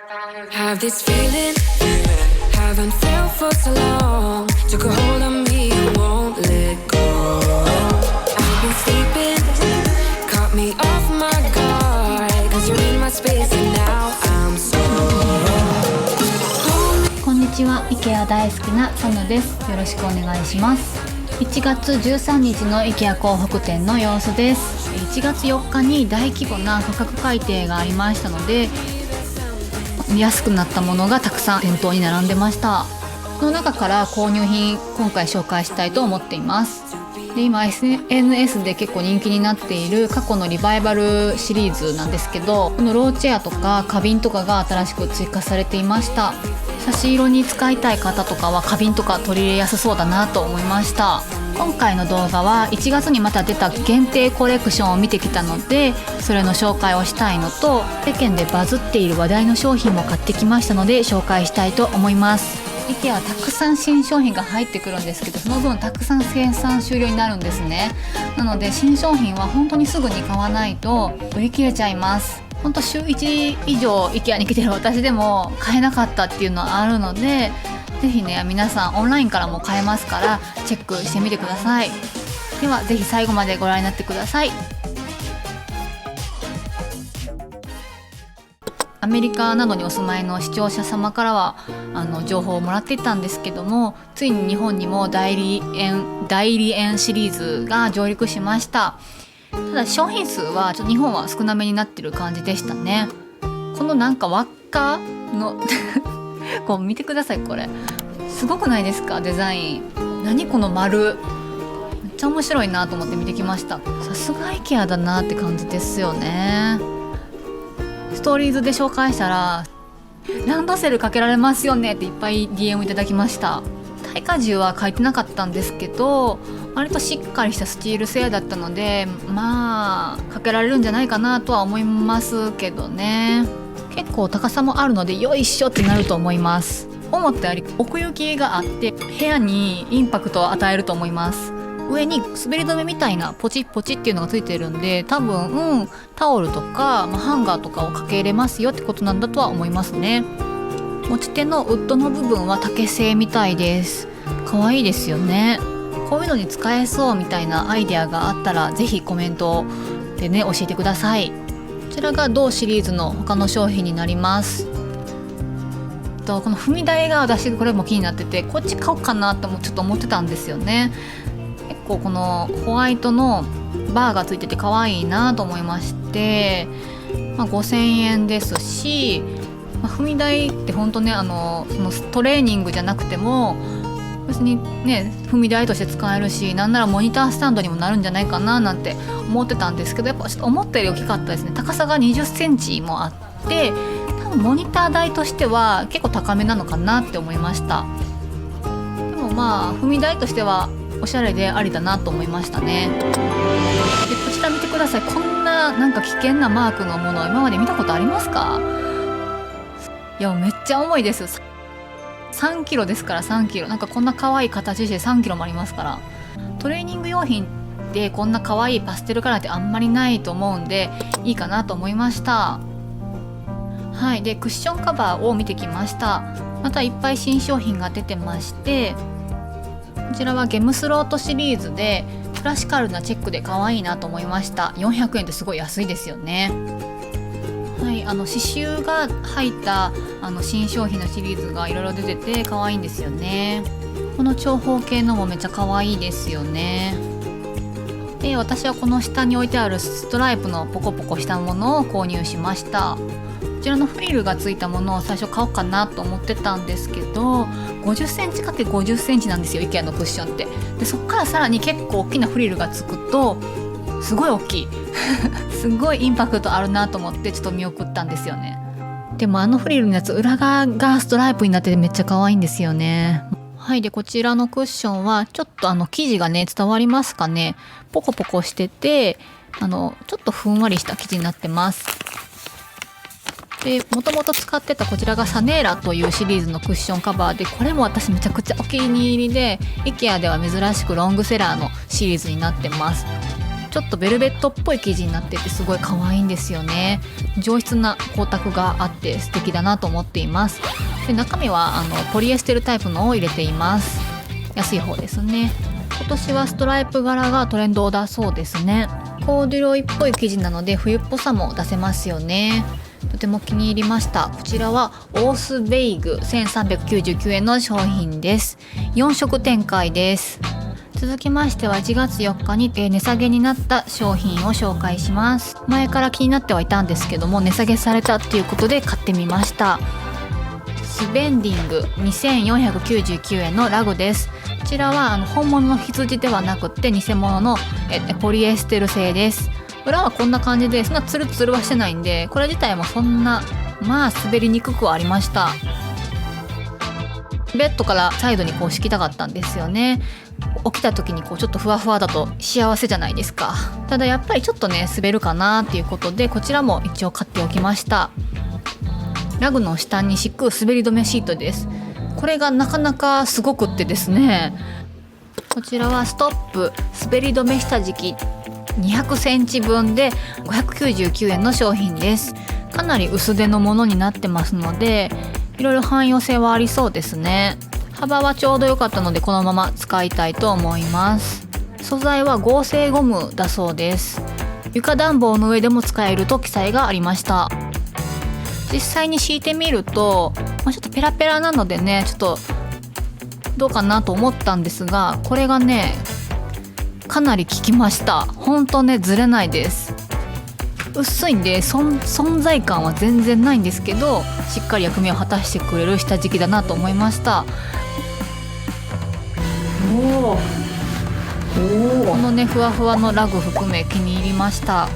Have this feeling, haven't felt for so long. Took a hold on me, I won't let go. I've been sleeping, caught me off my guard. Cause you're in my space and now I'm so. こんにちは、IKEA 大好きなサヌです。よろしくお願いします。1月13日の IKEA 港北店の様子です。1月4日に大規模な価格改定がありましたので、安くなったものがたくさん店頭に並んでました。その中から購入品今回紹介したいと思っています。で、今 SNS で結構人気になっている過去のリバイバルシリーズなんですけど、このローチェアとか花瓶とかが新しく追加されていました。差し色に使いたい方とかは花瓶とか取り入れやすそうだなと思いました。今回の動画は1月にまた出た限定コレクションを見てきたので、それの紹介をしたいのと、世間でバズっている話題の商品も買ってきましたので紹介したいと思います。IKEA はたくさん新商品が入ってくるんですけど、その分たくさん生産終了になるんですね。なので新商品は本当にすぐに買わないと売り切れちゃいます。本当週1以上 IKEA に来てる私でも買えなかったっていうのはあるので、ぜひね、皆さんオンラインからも買えますからチェックしてみてください。ではぜひ最後までご覧になってください。アメリカなどにお住まいの視聴者様からは情報をもらっていたんですけども、ついに日本にも代理園シリーズが上陸しました。ただ商品数はちょっと日本は少なめになってる感じでしたね。このなんか輪っかのこう見てください、これすごくないですか？デザイン何この丸、めっちゃ面白いなと思って見てきました。さすが IKEA だなって感じですよね。ストーリーズで紹介したらランドセルかけられますよねっていっぱい DM いただきました。耐荷重は書いてなかったんですけど、割としっかりしたスチール製だったので、まあかけられるんじゃないかなとは思いますけどね。結構高さもあるのでよいしょってなると思います。思ったより奥行きがあって部屋にインパクトを与えると思います。上に滑り止めみたいなポチポチっていうのがついてるんで、多分、タオルとか、ハンガーとかをかけれますよってことなんだとは思いますね。持ち手のウッドの部分は竹製みたいです。可愛いですよね。こういうのに使えそうみたいなアイデアがあったらぜひコメントでね教えてください。こちらが同シリーズの他の商品になります。この踏み台が私これも気になってて、こっち買おうかなともちょっと思ってたんですよね。結構このホワイトのバーがついてて可愛いなと思いまして、5000円ですし、踏み台って本当ね、そのトレーニングじゃなくても別にね踏み台として使えるし、なんならモニタースタンドにもなるんじゃないかななんて思ってたんですけど、やっぱちょっと思ったより大きかったですね。高さが20センチもあって、多分モニター台としては結構高めなのかなって思いました。でも踏み台としてはおしゃれでありだなと思いましたね。でこちら見てください。こんななんか危険なマークのもの今まで見たことありますか？いやめっちゃ重いです。3キロですから。3キロなんかこんな可愛い形して3キロもありますから。トレーニング用品でこんな可愛いパステルカラーってあんまりないと思うんでいいかなと思いました。はい。でクッションカバーを見てきました。またいっぱい新商品が出てまして、こちらはゲムスロートシリーズでクラシカルなチェックで可愛いなと思いました。400円ってすごい安いですよね。はい、刺繍が入った新商品のシリーズがいろいろ出てて可愛いんですよね。この長方形のもめっちゃ可愛いですよね。で私はこの下に置いてあるストライプのポコポコしたものを購入しました。こちらのフリルがついたものを最初買おうかなと思ってたんですけど、50センチ ×50 センチなんですよ IKEA のクッションって。でそっからさらに結構大きなフリルがつくとすごい大きいすごいインパクトあるなと思ってちょっと見送ったんですよね。でもフリルのやつ裏側がストライプになっててめっちゃ可愛いんですよね。はい。でこちらのクッションはちょっと生地がね伝わりますかね、ポコポコしててちょっとふんわりした生地になってます。でもともと使ってたこちらがサネーラというシリーズのクッションカバーで、これも私めちゃくちゃお気に入りで IKEA では珍しくロングセラーのシリーズになってます。ちちょっとベルベットっぽい生地になっててすごい可愛いんですよね。上質な光沢があって素敵だなと思っています。で中身はポリエステルタイプのを入れています。安い方ですね。今年はストライプ柄がトレンドだそうですね。コーデュロイっぽい生地なので冬っぽさも出せますよね。とても気に入りました。こちらはオースベイグ1399円の商品です。4色展開です。続きましては1月4日に値下げになった商品を紹介します。前から気になってはいたんですけども値下げされたっていうことで買ってみました。スベンディング2499円のラグです。こちらは本物の羊ではなくて偽物のポリエステル製です。裏はこんな感じでそんなツルツルはしてないんで、これ自体もそんな滑りにくくはありました。ベッドからサイドに敷きたかったんですよね。起きた時にちょっとふわふわだと幸せじゃないですか。ただやっぱりちょっとね滑るかなっていうことでこちらも一応買っておきました。ラグの下に敷く滑り止めシートです。これがなかなかすごくってですね、こちらはストップ滑り止め下敷き200センチ分で599円の商品です。かなり薄手のものになってますのでいろいろ汎用性はありそうですね。幅はちょうど良かったのでこのまま使いたいと思います。素材は合成ゴムだそうです。床暖房の上でも使えると記載がありました。実際に敷いてみると、ちょっとペラペラなのでねちょっとどうかなと思ったんですが、これがねかなり効きました。ほんとねずれないです。薄いんで存在感は全然ないんですけどしっかり役目を果たしてくれる下敷きだなと思いました。このねふわふわのラグ含め気に入りました。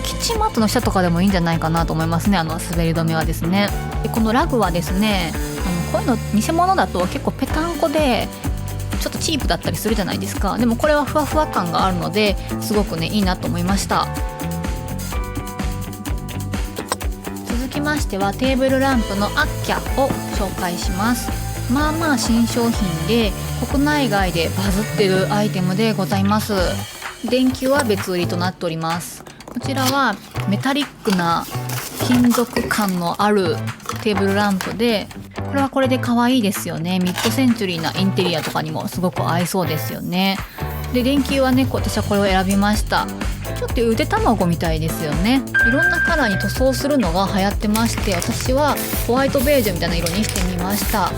キッチンマットの下とかでもいいんじゃないかなと思いますね。滑り止めはですね。でこのラグはですねこういうの偽物だと結構ペタンコでちょっとチープだったりするじゃないですか。でもこれはふわふわ感があるのですごくねいいなと思いました。続きましてはテーブルランプのアッキャを紹介します。新商品で国内外でバズってるアイテムでございます。電球は別売りとなっております。こちらはメタリックな金属感のあるテーブルランプでこれはこれで可愛いですよね。ミッドセンチュリーなインテリアとかにもすごく合いそうですよね。で電球はね私はこれを選びました。ちょっとゆで卵みたいですよね。いろんなカラーに塗装するのが流行ってまして、私はホワイトベージュみたいな色にしてみました。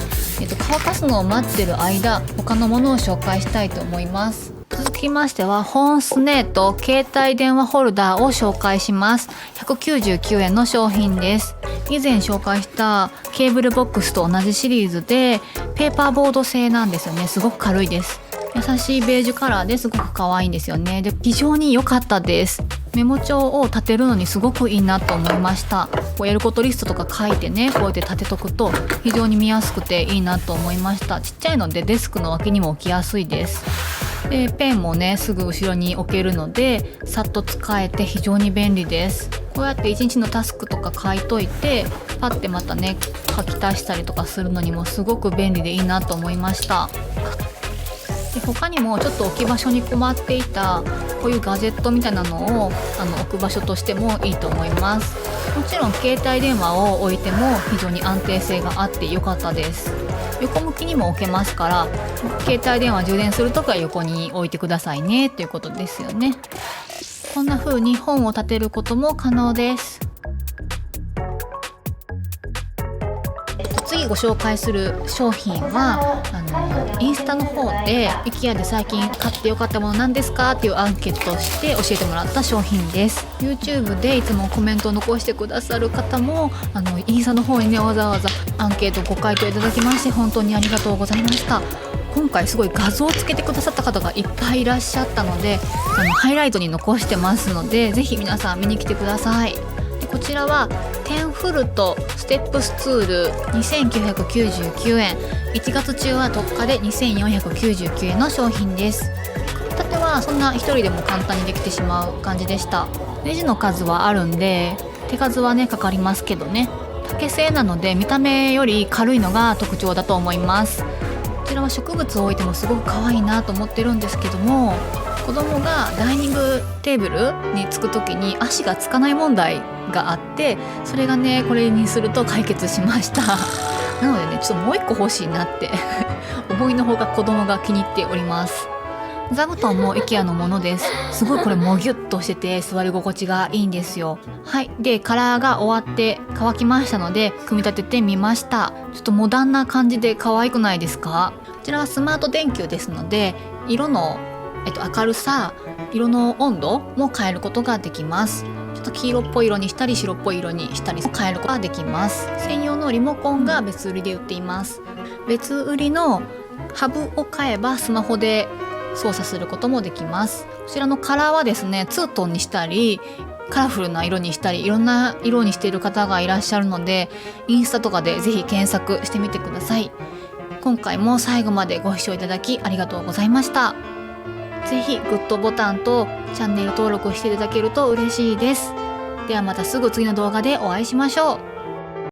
乾かすのを待ってる間他のものを紹介したいと思います。続きましてはホーンスネート携帯電話ホルダーを紹介します。199円の商品です。以前紹介したケーブルボックスと同じシリーズでペーパーボード製なんですよね。すごく軽いです。優しいベージュカラーですごく可愛いんですよね。で非常に良かったです。メモ帳を立てるのにすごくいいなと思いました。やることリストとか書いてねこうやって立てとくと非常に見やすくていいなと思いました。ちっちゃいのでデスクの脇にも置きやすいです。でペンもねすぐ後ろに置けるのでさっと使えて非常に便利です。こうやって一日のタスクとか書いといてパッてまたね書き足したりとかするのにもすごく便利でいいなと思いました。で他にもちょっと置き場所に困っていたこういうガジェットみたいなのを置く場所としてもいいと思います。もちろん携帯電話を置いても非常に安定性があって良かったです。横向きにも置けますから携帯電話充電するときは横に置いてくださいねということですよね。こんな風に本を立てることも可能です。次ご紹介する商品はインスタの方で IKEA で最近買ってよかったものなんですかっていうアンケートをして教えてもらった商品です。 YouTube でいつもコメントを残してくださる方もインスタの方にねわざわざアンケートご回答いただきまして本当にありがとうございました。今回すごい画像をつけてくださった方がいっぱいいらっしゃったのでハイライトに残してますのでぜひ皆さん見に来てください。でこちらはテンフルトステップスツール2999円1月中は特価で2499円の商品です。組み立てはそんな一人でも簡単にできてしまう感じでした。ネジの数はあるんで手数はねかかりますけどね、竹製なので見た目より軽いのが特徴だと思います。こちらは植物を置いてもすごく可愛いなと思ってるんですけども子供がダイニングテーブルに着く時に足がつかない問題があって、それがねこれにすると解決しましたなのでねちょっともう一個欲しいなって思いのほか子供が気に入っております。座布団も IKEA のものです。すごいこれもぎゅっとしてて座り心地がいいんですよ。はい、でカラーが終わって乾きましたので組み立ててみました。ちょっとモダンな感じで可愛くないですか？こちらはスマート電球ですので色の、明るさ、色の温度も変えることができます。ちょっと黄色っぽい色にしたり白っぽい色にしたり変えることができます。専用のリモコンが別売りで売っています。別売りのハブを買えばスマホで操作することもできます。こちらのカラーはですねツートンにしたりカラフルな色にしたりいろんな色にしている方がいらっしゃるので、インスタとかでぜひ検索してみてください。今回も最後までご視聴いただきありがとうございました。ぜひグッドボタンとチャンネル登録していただけると嬉しいです。ではまたすぐ次の動画でお会いしましょう。